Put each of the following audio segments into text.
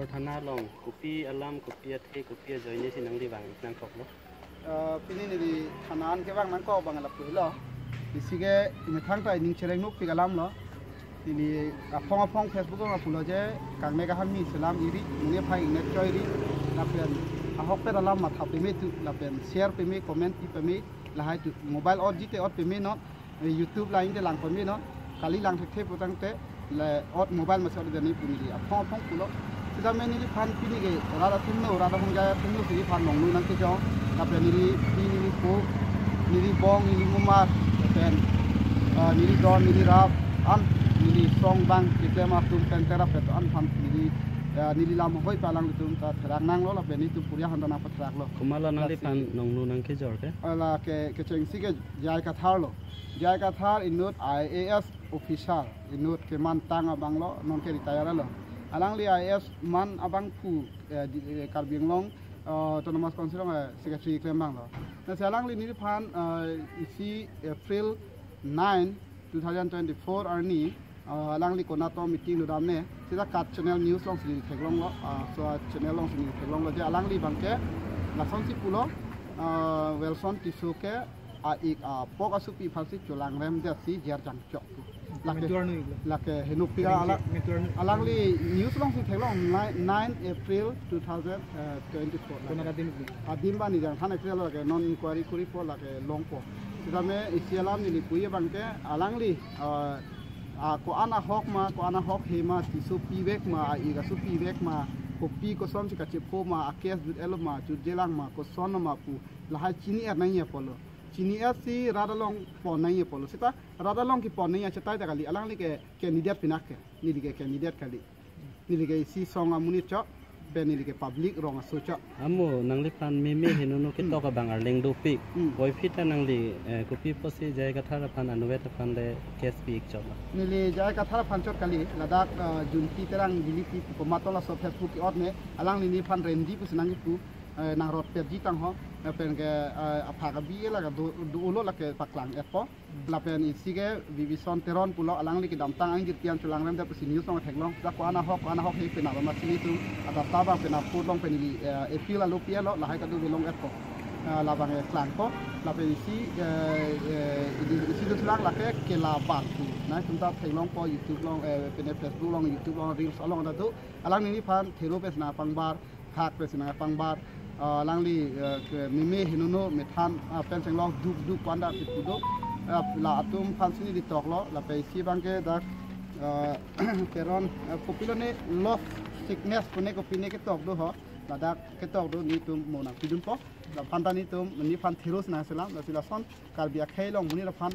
thana long kopi alam kopi athe kopi joine si nang di bang nang kok lo pini ni thanan ke bang nang ko bang la pulo isige imethang ta ning chereng nuk pigalam lo ini apong Facebook ko pulo je kang mega hammi salam iri mune phai net choi ri la pen ahok pe dalam ma thape me tu la pen share pe me comment pe me la hai tu mobile or jite or pe me no YouTube lain de lang pe me no kali lang thek putang te le or mobile ma sor de ni puni ri apong pulo sida me ni phan pini ge rada thumno rada hongja thumno si phan nong nu nang ke jo la pen ni ko ni bong ni mumar pen ni don ni rap an ni song bang kita masuk tentera pet an phan ni lam hoi palang tum ta thrang nang lo la pen ni tu puria han na patrak lo kumala nang di pan nong nu nang ke jor ke ala ke cheng si ke jai ka thar lo jai ka thar inut IAS official inut ke man tang abang lo non ke retire lo alang li IAS man abang pu karbing long autonomous council secretary klembang lo na salang li ni phan isi April 9 2024 arni alang li kona to meeting lu dam ne sida kat channel news long si theklong lo so channel long si theklong lo je alang li bangke la song si pulo welson tisu ke a ik pok asupi phasi cholang rem de si jer jang chok lake henupia alang li news long si theklong 9 April 2024 kona adim ba ni jang than April lo ke non inquiry kuri po lake long po sida me isialam ni puye bangke alang li ko ana hok hema tisu piwek ma iga su piwek ma kopi ko som si kachepo ma akes dut elo ma jelang ma ko son ma pu la chini er nai polo chini er si radalong po nai polo sita radalong ki po nai chetai ta kali alang li ke candidate pinak ni li ke candidate kali ni li ke si song amuni cho ben ni li ke public rong so cho amo nang li pan me henu ke to ka bang arleng do pik boy fit nang li kopi posi jai ka thara pan anuvet pan le kes pik cho ni li jai ka thara pan chot kali ladak junti terang dili pi ko matola so Facebook ki ot ne alang ni pan rendi pu senang pu nang rot pet ji tang ho pen ke apha ka bi la ka du ulo la ke paklang epo la pen isi ke vivison teron pulo alang li ki dam tang ang jitian chulang rem da pu siniu song theklong da ko ana hok he pena ma sini tu ada taba pena pu long pen li epil la lopia lo la ha ka du long epo la bang klang ko la pen isi du chulang la ke la ban tu na tum ta theklong po YouTube long pen Facebook long YouTube long reels along da tu alang ni pan thero pe na pangbar khak pe na pangbar langli mime hinuno methan penseng long duk kwanda tipudo la atum fansini di toklo la pe si bangke da peron kopilone love sickness pune kopine ke tok do ho la da ke tok do ni tum mona pidum po la phanta ni tum ni phan thiros na selam la silason karbia khailong muni la phan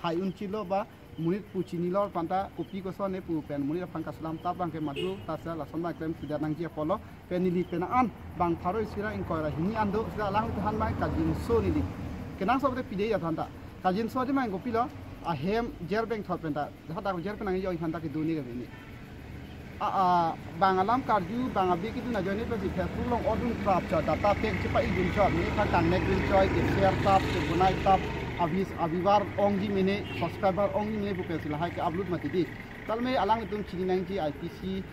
hayun chilo ba munit puchini lor panta kopi ko so ne pu pen munit phan ka salam ta bang ke madru ta sa la son ba klem sida nang ji polo pen ni pen an bang pharo sira in koira hini ando sida lang han mai ka jin so ni di kenang so de pide ya thanta ka jin so de mai kopi lo a hem jer bank thot pen ta hata ko jer pen nang yo han ta ki duni ga ni bang alam karju bang abi ki tu na joni pe si Facebook long odun trap cha data pek chi pa idun cha ni ka kan nek rin choi ke share tap ke bunai tap abivar ongji mene subscriber ongji mene bu pesila hai ke upload mati di tal me alang tum chini nang ji IPC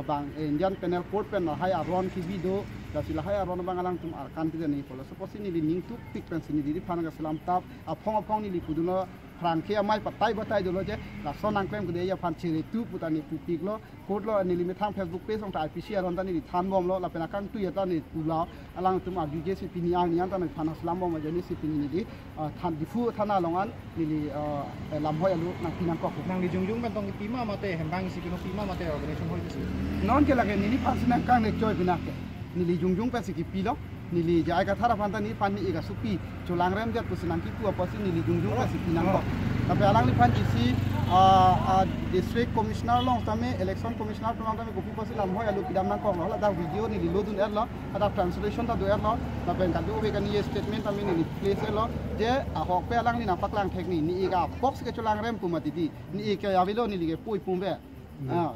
bang Indian Penal Code pen hai aron ki video da sila hai aron bang alang tum kan ti ni polo suppose ni ning tu pik pen sini di phana ga salam tap apong ni li puduno pran ke amai batai dolo je la sonang klem ke ya phan chiri tu putani tu pik lo code lo ni limit thang Facebook page ong ta IPC aron ta ni than bom lo la pena kang tu ya ta ni ula alang tum a DJ si pini ang nian ta ni phana salam bom je ni si pini ni di than difu thana longan ni lam hoi alu nang pinang ko nang di jungjung ban tong pima mate hembang si pino pima mate organization hoi si non ke la ke ni phan sinang kang ne choi pinak ke ni li jungjung pa si ki pilo ni li jai ka thara phanta ni pan ni ga supi chulang rem jat pusinang ki pu aposi ni li jungjung pa si pinang ko tapi alang li pan isi district commissioner long tame election commissioner long tame gopi pasi lam hoi alu kidam nang ko la da video ni lodun erlo ada translation ta do erlo la pen ka do be kan ye statement tame ni place erlo je a hok pe alang ni na paklang thek ni ga box ke chulang rem pu mati di ni ke avilo ni li ke pui pumbe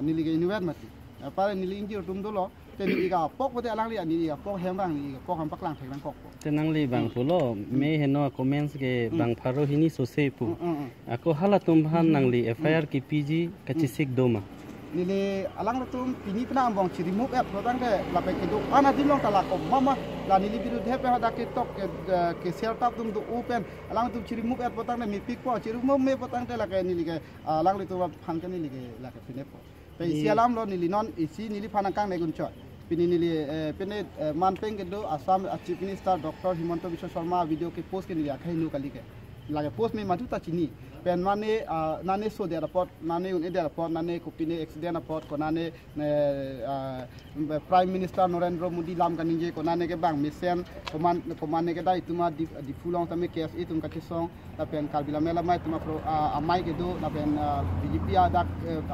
ni li ke inwet mati pare ni li injir tum do lo te ni ga pok pote alang li ani ga pok hem bang ni ga pok ham paklang thek nang kok te nang li bang pulo me heno comments ke bang pharo hini so se pu ako hala tum bhan nang li FIR ki PG kachisik doma nili alang letum pini pena ambong ciri muk protang ke lape kedu ana dimlong talako mama la nili biru dhepe hada ke tok ke sertap tum tu open alang tu ciri muk protang mi pik po ciri muk me protang te la ke nili ke alang letum phan ke nili ke la ke pine po pe isi alam lo nili non isi nili phanakang ne guncho pini nili pene manpeng kedu Assam Chief Minister Dr. Himanta Biswa Sharma video ke post ke nili akhai nu kali ke lage post me matu ta chini pen mane nane so de report nane un de report nane kopine accident report ko nane Prime Minister Narendra Modi lam kaninje ko nane ke bang mission komane ke dai tuma di fulong tame kes itum ka kisong ta pen kalbila mela mai tuma pro amai ke do na pen BJP ada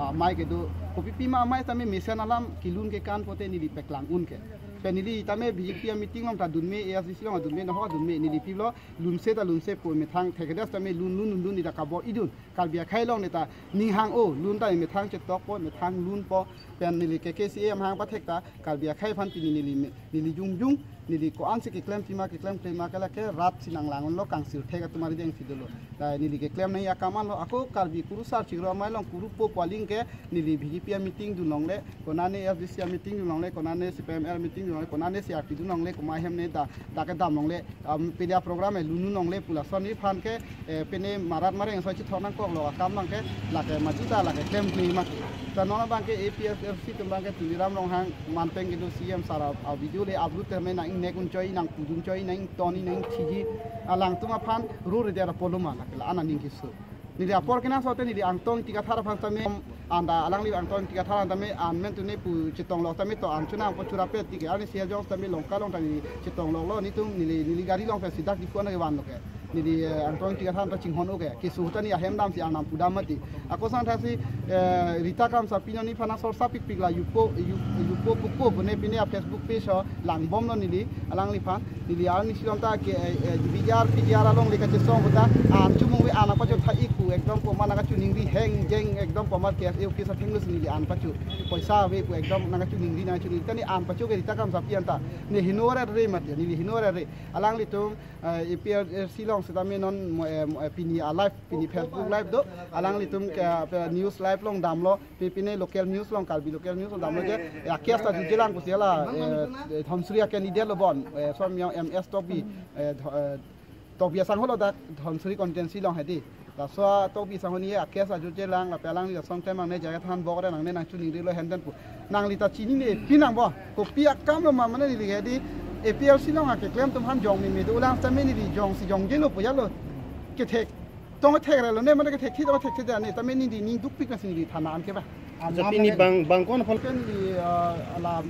amai ke do kopi ma amai tame mission alam kilun ke kan pote ni di peklang un ke penili tame BJP meeting long ta dunme ASC long dunme no dunme ni piblo lunse po me thang thekedas tame lun ni da kabor idun kalbia khailong neta ning hang o lun ta me thang che tok po me thang lun po pen nili KKCM hang pathek ta kalbia khai phan tini nili jung nili ko anse ke claim tima kala ke rat sinang langon lo kang sil thega tumari deng sidolo ta nili ke claim nai akaman lo ako kalbi kuru sar chigro mai long kuru po paling ke nili BJP meeting du long le konane FDC meeting du long le konane CPML meeting konane CRP du long le ko mai hem ne da ke dam long le pedia program e lunu long le pula soni phan ke pene marat mare so chi thonang ko lo kam long ke la ke majita la ke claim ma ta nona bang ke APSFC tum bang ke tuliram long hang manpeng ke do CM sara video le upload te me na ing nekun choi nang pudun choi nang toni nang thiji alang tuma phan ru re dera poluma la ana ning kisu ni dia por kena sote ni di angtong tiga thara phan tame anda alang li angtong tiga thara tame an men tu ne pu chitong lo tame to an chuna ko chura pe ti ke ani sia jong tame long ka long tani chitong lo ni tum ni gari long pe sidak di ko na ke wan lo ke ni di angtong tiga thara ta chinghon o ke ki su tani a hem dam si anam pudamati ako san thasi rita kam sa pino ni phana sor sa pik pik la yupo puko bune pine a Facebook page ho lang bom lo ni li alang li phan ni li ang ni silom ta ke PGR along le ka chesong buta an chumung we ana pa jo thai ku ekdom ko mana ka chuning di heng jeng ekdom pamar ke eu ki sa thenglus ni li an pa chu poisa we ku ekdom na ka chuning di na chuning tani an pa chu ke rita kam sa pian ta ni hinora re mat ni li hinora re alang li tum epr silong setame non pini live pini Facebook live do alang li tum ke news live long damlo pipine local news long kalbi local news damlo je akias ta jilang ku siala thomsri candidate lo bon som yang MS topi sang holo da thomsri contency long hedi la so topi sang ni akias ta jilang la pelang ni song tem ne jaga than bok da nang ne nang chu ning ri lo henden pu nang li ta chini ne pinang bo ko pia kam lo ma mane li hedi APLC long ke claim tum han jong mi do lang ta me ni jong si jong je lo pu ya lo ke thek tong thek ra lo ne mane ke thek thi do thek che da ni ta me ni di ning duk pik na sin di thana an ke ba japini bang kon phol ken di ala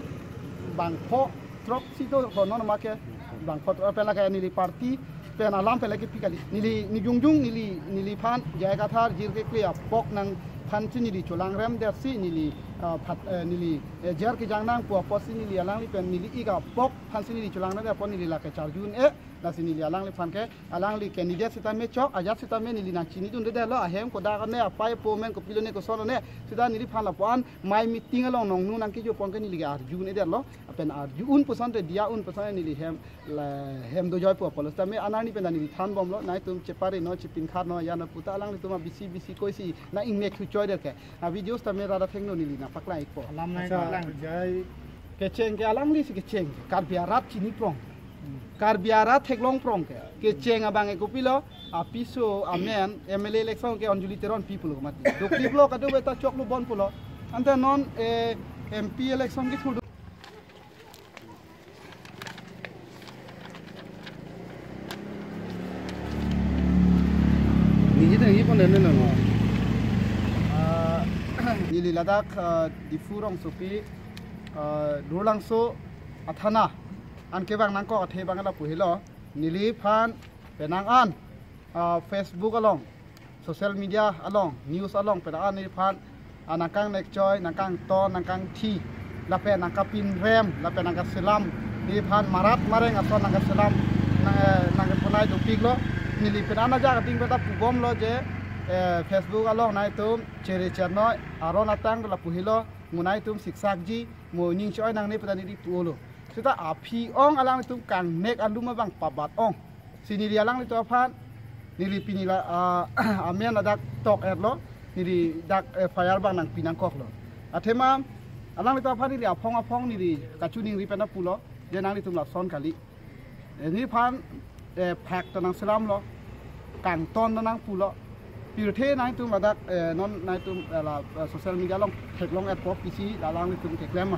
bang pho trop si to ko non ma ke bang pho pela ka ni di party pen alam pela ke pikali ni jungjung ni phan jaga thar jir ke klia pok nang phan chi ni di cholang ram der si ni phat ni jar ke jang nang po posi ni alang li pen ni i ga pok phan si ni cholang na pon ni la ke char jun e la si ni alang li phan ke alang li candidate sita me chok ajat sita me ni na chini dun de lo a hem ko da ka ne a pai po men ko pilo ne ko so ne sida ni phan la pon mai meeting along nong nu nang ki jo pon ke ni li ga jun e de lo pen ar jun percent dia un percent ni li hem do joy po polos ta me anani pen ni than bom lo nai tum chepare no chipin khat no ya na puta alang li tuma bc koi si na ing nek chu choy de ke a videos ta me ra da theng no ni li na pakla ik po alam nai lang jai ke cheng ke alang li si ke cheng kar biarat chini prong kar biara theklong prong ke cheng abang e kopilo a piso amen MLA election ke onjuli teron people mati do people ka do beta chok lu bon pulo ante non MP election ki thud ni jita hi pon ne no nili ladak di furong sopi dulang so athana an ke bang nang ko the bang la puhilo nili phan penang an Facebook along social media along news along penang ni phan anakang nek joy nakang to nakang thi la pe nakapin rem la pe nakang selam ni phan marat mareng aso nakang selam nakang punai do piglo nili penana ja ting peta pubom lo je Facebook along nai tum chere cherno aron atang la puhilo munai tum siksak ji mo ning choi nang ni peta ni di tuolo kita api ong alang itu kang nek anduma bang pabat ong sini dia alang itu apa nili pinila amen adak tok erlo nili dak fire bang nang pinang kok lo Athema alang itu apa ni dia apong ni di kacuning ripena pulo dia nang itu melakson kali ini pan pack tanang selam lo kang ton tanang pulo pirte nang itu madak non nang itu la sosial media long teklong at pop PC dalang itu teklem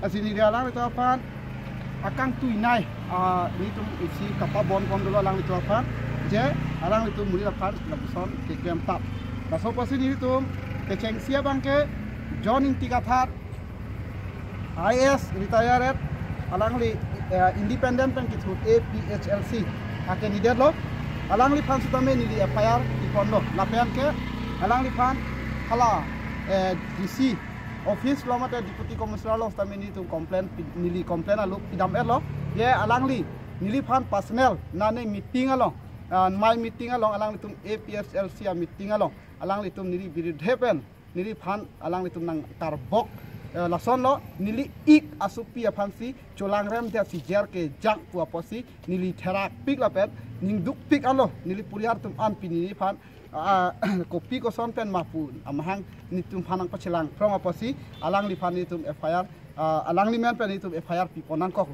asini dia alang itu apa akang tu inai ni tu isi kapal bon dulu alang itu apa je alang itu muli apa lakson teklem tap laso pasini itu keceng siap bangke joining tiga thar IS retired alang li independent pen kitu APHLC akan ni lo alang li pan sutame ni li FIR di pondo lapian ke alang li pan hala DC office lo mata deputy commissioner lo sutame ni tu complain ni li complain alu pidam lo ye alang li ni li pan personnel nane meeting along my meeting along alang li tum APHLC meeting along alang li tum ni li birid happen ni li pan alang li tum nang tarbok lason lo nili ik asupi apansi colang rem dia si jer ke jang pu aposi nili therak pik lapet ning duk pik alo nili puriar tum an pinini pan kopi ko son pen mapu amahang ni tum panang pacelang from aposi alang li pan ni tum FIR alang li men pen ni tum FIR pi ponan kok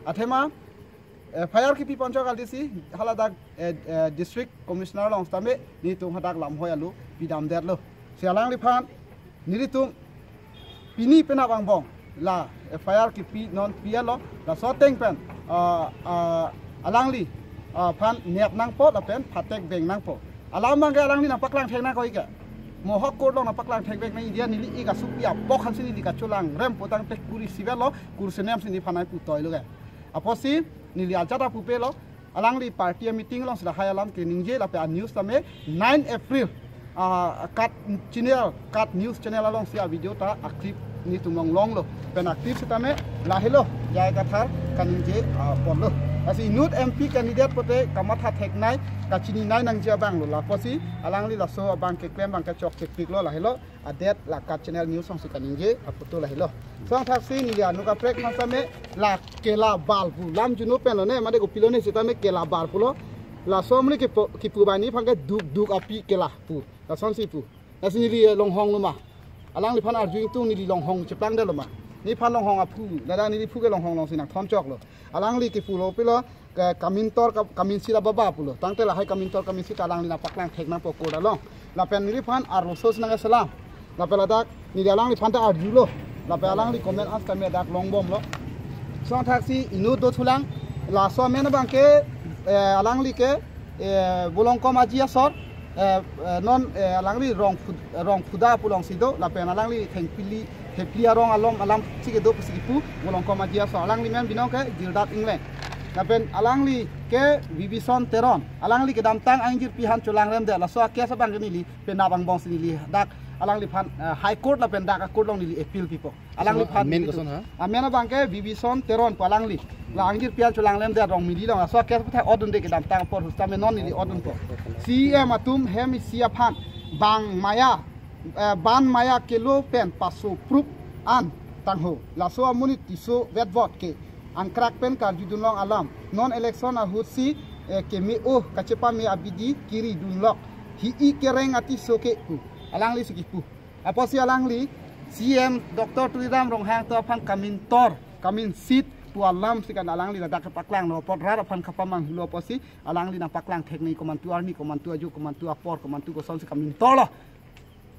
athema FIR ki pi poncho kal disi haladak district commissioner long stame ni tum hadak lam hoyalu bidam der lo si alang li pan nili tum pini pena bang bong la FIR ki pi non pialo la so teng pen alang li pan nep nang po la pen phatek beng nang po alam mang ga alang li na paklang theng na ko ika mo hok ko long na paklang theng beng na india ni li ika supia pok han sini li ka chulang rem potang tek puri sibelo kursenem sini phanai pu toy lo ga aposi ni li ajata pu pe lo alang li party meeting long sila hayalam ke ningje la pe news tame 9 April kat channel kat news channel along sia video ta aktif ni tumong long lo pen aktif setame lahilo jai kathar kaninje porlo asi nut MP candidate pote kamatha theknai kachini nai nang jia bang lo la posi alang li la so bang ke klem bang ka chok tik lo lahilo adet la kat channel news song kaninje aputo lahilo song thaksi ni ya nuka prek masame la kela balbu lam junu pen lo ne made ko pilone setame kela balbu lo la somni ki pu bani phang duk api kela pu la son si pu la sini li long hong lo ma alang li phan arjuing tu ni li long hong cheplang de lo ma ni phan long hong apu la ni li pu ke long hong long sinang thon chok lo alang li ki pu lo pe lo kamin sira baba pu lo tangte la hai kamin sita alang li na paklang thek na po ko da long la pen ni li phan ar sos na ga salam la pe la dak ni alang li phan ta arju lo la pe alang li comment as kame dak long bom lo song taxi inu do thulang la so men bang ke alang li ke bolong ko majia sor non alang li rong fuda pulong sido la pen alang li thengpili heplia rong alam sike do sipu bolong ko majia sor alang li men binong ke gildat england la pen alang li ke bibison teron alang li ke dam tang angjir pihan chulang rem de la so ke sabang ni li pen abang bong sini li dak alang li phan high court la pen dak court long li appeal pipo alang li phan men ko son ha amena bang ke bibison teron palang li la angjir pihan chulang rem de rong mili long so ke sa odun de ke dam tang por stame non ni odun po CM atum hemi sia phan bang maya ban maya kilo pen paso proof an tangho la so amuni tiso vet vote ke an crack pen kar judun long alam non election a husi ke mi o kacepa mi abidi kiri dunlok hi I kereng ati soke ku alang li sikipu aposi alang li CM Dr. Tuliram rong hang to phang kamin sit pu alam sikan alang li dak paklang no pot rar phan khapamang lo posi alang li na paklang teknik komantu army komantu aju komantu apor komantu ko son kamin tolo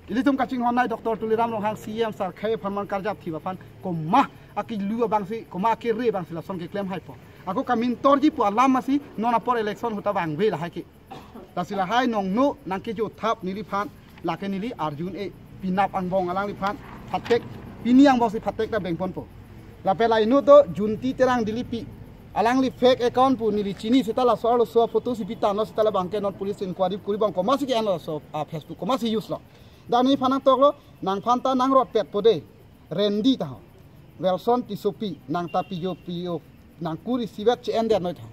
ilitum kaching honai Dr. Tuliram rong hang CM sar khay phaman karjap thiba phan komma aki lu bang si koma aki re bang sila son ke claim hai po aku kamin torji pu alam masi non apor election huta bang ve la hai ki tasila hai nong nu nang ke jo thap nili phan la ke nili arjun e pinap angbong alang li phan phatek piniang bong si phatek ta beng pon po la pelai nu to junti terang dilipi alang li fake account pu nili chini setala so photo si pitano setala bangke non police inquiry kuri bang komasi ke an so Facebook komasi use lo dani phanang tok lo nang phanta nang rot pet pode rendi ta Welson tisopi nang tapi jo pio nang kuri sibat che ender noi tha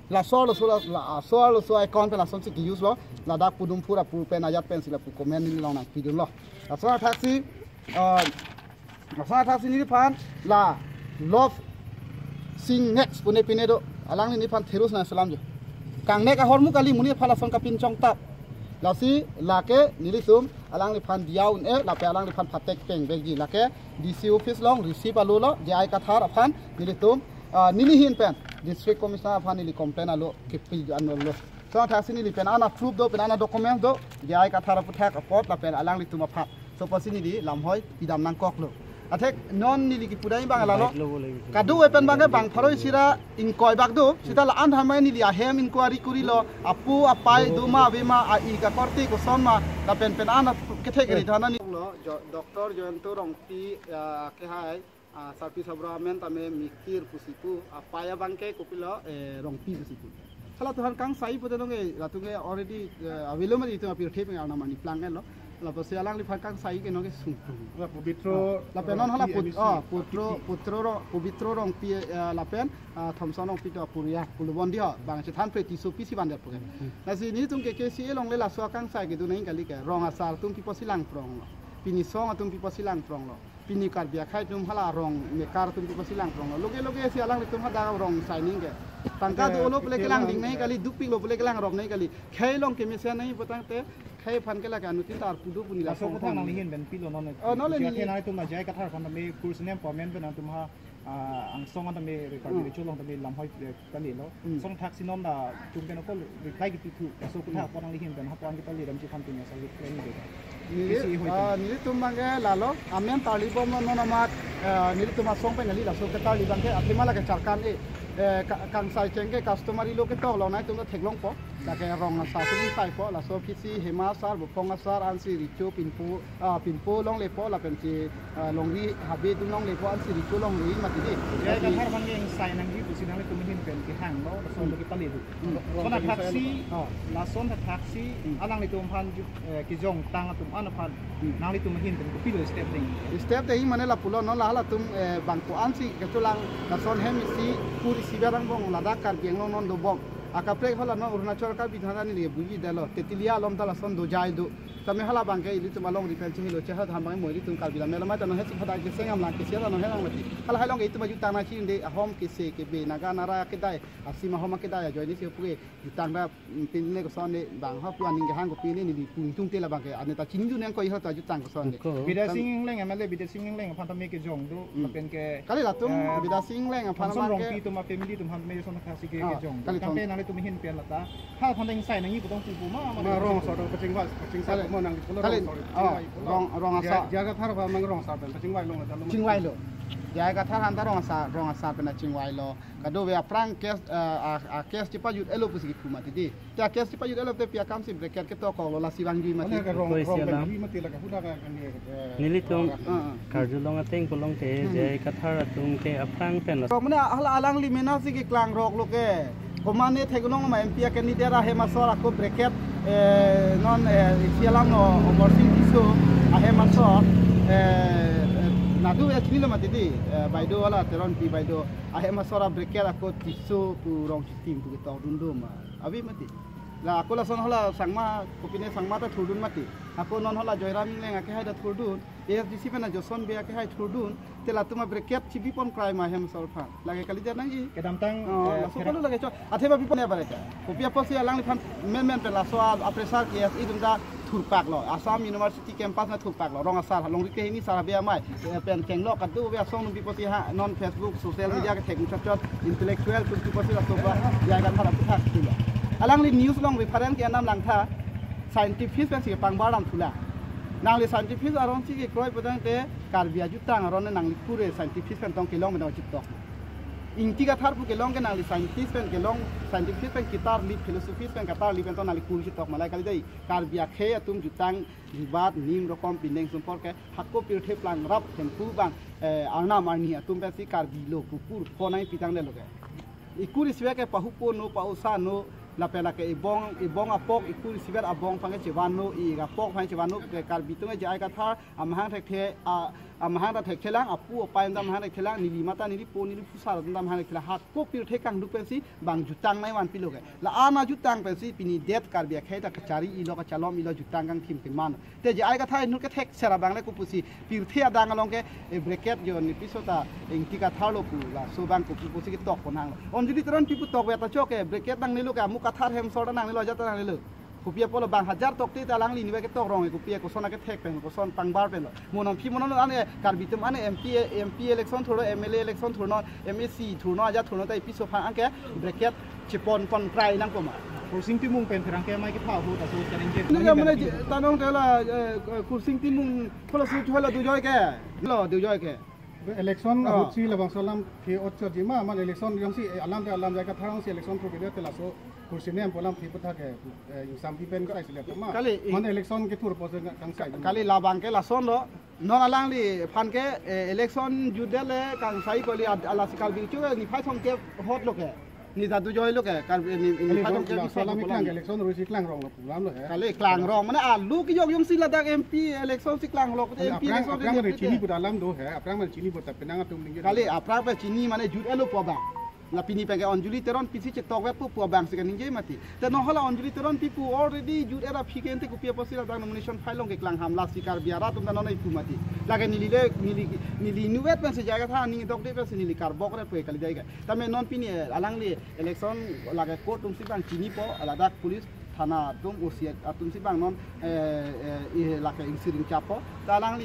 la so account pe la son si use lo la dak pudum pura pu pen ayat pen sila pu comment ni long nang video lo la so taxi ni phan la love sing next pune pinedo alang ni phan therus na salam jo kang nek a hormu kali muni phala son kapin chong tap la si la ke nilisum alang li phan diaw la pe alang li phan phatek peng bek ji la ke DC office long receive alu lo jai kathar aphan nilitum nili hin pen district commissioner aphan nili complain alo ke pi anol lo so tha sini li pen ana proof do pen ana document do jai kathar puthak apot la pen alang li tuma phat so pasini di lam hoi pidam nang kok lo athek non nili ki pudai bang ala lo kadu wepen bang bang tharoi sira inkoi bak do sita la an hamai nili a hem inquiry kuri lo apu apai duma bema a I ka korti ko somma la pen ana category thana ni lo doctor joento rongpi ke hai sapi sabramen tame mikir pusiku apaya bangke kopilo rongpi pusiku kala tuhan kang sai putenonge ratunge already available itu apir thep ngal na mani plangen lo la pose alang li phakang sai ke no ke sungtu la pubitro la penon hala putro rong pi la pen thomson rong pi to puria pulubon dia bang se than preti so pi si ban de pore na si ni tung ke si long le la so kang sai ke du nei kali ke rong asal tung pi posilang prong lo pini song atung pi posilang prong lo pini kar bia khai tum hala rong me kar tum pi posilang prong lo loge si alang li tum hada rong sai ning ke tangka do lo pele kelang ding nei kali duppi lo pele kelang rong nei kali khai long ke me se nei patang te khai phan ke la ka nutin tar pudu puni la so ko nang hin ben pilo non no le ni nai tum na jai ka thar phan me course nem permanent ben tum ha ang song ta me record ni chulong ta me lam hoi ka ni lo song thak sinom da tum ben ko reply ki tu so ko thak nang hin ben ha pon ki ta li dam chi phan tin sa li ni de ni tum bang ke la lo amen tali bom no na mat ni tum song pe ngali la so ke tali bang ke athima la ke charkan e kang sai chenge customer lo ke to lo nai tum thek long po la ke rong sa su ni sai po la so pc hema sar bo pong sar an si ri chu pinpo long le po la pen si long ri habe tu long le po an si ri chu long ri ma ti ni ya ka thar bang yang sai nang gi pusin nang le tum hin pen ki hang lo so lo ki tali du so na taxi la son ta taxi alang le tum phan ki jong tang tum an phan nang le tum hin pen ko pi lo step dei mane la pulo no la tum bang ko an si ke tulang la son hem si puri sibarang bong ladak kar biang non do bong akapre hala no Arunachal ka bidhana ni le buji dalo tetilia lom tala son do jai do tame hala bangke ili tu malong rifel chi lo cheha tham bangai moi tum kal bila mela ma ta no he khada ke sengam lang ke sia no he lang mati hala halong itu baju tana chi inde ahom ke se ke be naga nara ke dai asima homa ke dai joini se puge ditang da pinne ko son ne bang ha puan ning hang ko pinne ni pung tung te la bangke ane ta chin ju neng ko ha ta ju tang ko son de bida sing leng amale bida sing leng phan tame ke jong do pen ke kali la tum bida sing leng phan ma ke tum ma family tum han me son khasi ke jong kampe nang le tum hin pen la ta ha phan teng sai nang ni ko tong pu ma rong so do paching sa mo nang rong asa jaga thar ba mang rong sa pen chingwai lo chingwai lo jaga thar han ta rong asa pen chingwai lo kado we aprang kes a kes ti pajut elo pusi ku mati di ta kes ti pajut elo te pia kam sim breker ke to ko lo la siwang gi mati rong ben mati la ka huda ka nili tum karjulong ateng kolong te jai kathar tum ke aprang pen rong mane hala alang li mena si ki klang rok lo ke komane thegunong ma mp ke ni dera he masora ko breker non sialang no overseas isu ahe masor nadu ya chilo matidi baido wala teron pi baido ahe masora breker ko tisu pu rong tim pu to dundu ma abi mati la aku la son hola sangma kopine sangma ta thurdun mati aku non hola joiram leng ake haida thurdun AFDC pena joson be ake hai thurdun tela tuma breker chibi pon crime ahe masor pha lage kali jana gi ke damtang so ko lage cho athe ba pipone bare ka kopia posi alang li phan men pe la so apresar ke idum da thurpak lo Assam University campus na thurpak lo rong asar long ke ni sara bia mai pen keng lo ka tu bia song bi posi ha non Facebook social media ke thek chot intellectual ku posi la so ba ya ga thara thak tu alang li news long reference ke anam lang tha scientific pen si pang baram thula nang li scientific aron si ke kroi podang te kar bia jutang aron nang li pure scientific pen tong ke long me chip to inti ka thar pu ke long ke nang li scientist pen ke long scientific pen kitar li philosophy pen katar li pen to nang li kul tok malai kali dai kar bia khe atum jutang ribat nim rokom pineng sumpor ke hakko pir the plan rap hem pu bang arna marni atum pe si kar bi lo pupur phonai pitang le loge ikuri siwe ke pahupo no pausa no la pela ke ibong apok ikuri siwer abong pange chewano I ga pok phang chewano ke kar bitung e jai ka thar amhang thek the amhang da thek thelang apu opai ndam hang thek thelang nili mata nili po nili pusa ndam hang thek hak ko pir the kang du pensi bang jutang nai wan piloge la ana jutang pensi pini det kar bia khaita kachari I lo ka chalom I lo jutang kang thim ke man te jai ka thai nu ke thek sera bang le ko pusi pir the adang along ke bracket jo ni pisota engti ka thalo pu la so bang ko pusi ki tok ponang on judi tron pipu tok weta choke bracket dang ni lo ka mu ka thar hem soda nang ni lo jata nang ni lo kupia pola bang hajar tok ti talang li ni ke tok rong kupia ko sona ke thek pen ko son pangbar pen monon phi monon ane karbitum ane MP election thuro MLA election thuro MSC thuro aja thuro tai piso pha angke bracket chipon pon prai nang ko ma kursing timung pen terang ke mai ke phau hu ta so challenge ni ga mane tanong kala kursing timung pola su hola du joy ke lo du joy ke election hutsi labang salam ke otcho jima man election yang si alam jaga tharang si election pro video telaso kursine am polam thi patha ke sam pipen ka isle ma man election ke thur pose kang sai kali labang ke lason lo non alang li phan ke election judele kang sai ko li ala sikal bi chu ni phai thong ke hot lo ke ni da du joy lo ke kan ni phai thong ke salam klang election ru si klang rong lo puram lo he kali klang rong mane lu ki yok yong si la dak MP election si klang lo MP election aprang re chini put alam do he aprang man chini put penang atum ning kali aprang pe chini mane jud elo po bang la pini penge onjuli teron pisi cek tok wet pu bang sikan ninje mati te no hala onjuli teron pipu already jud era phiken te kupia posila dang nomination file long ke klang hamla sikar biara tum na nai pu mati lage nili nuwet pen se jaga tha ni dok de pe se nili kar bok re pe kali jaiga tame non pini alang li election lage court tum si bang chini po aladak police thana tum usiat atum si bang non lake insiring chapo alang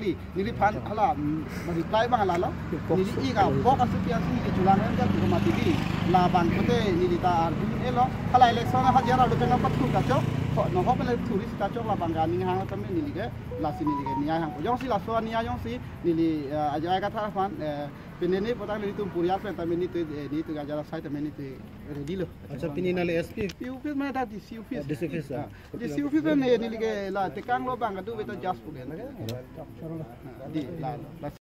li nili phan hala reply bang ala nili i ga bok asu pia si ke julang kan ko mati di la bang kote nili ta ardu elo hala election ha jara lu penga patu ka chok no ho pele turis ta chok la bang ga ning hang tame nili ke la si nili ke nia hang yong si la so nia yong si nili aja ka tha phan penene potang nili tum puriat pen tame ni tu ga jara sai tame ni tu ready lo acha pini nale SP piu pis mana tadi siu pis di siu pis ne nili ke la tekang lo bang ga du beta jas pugen di la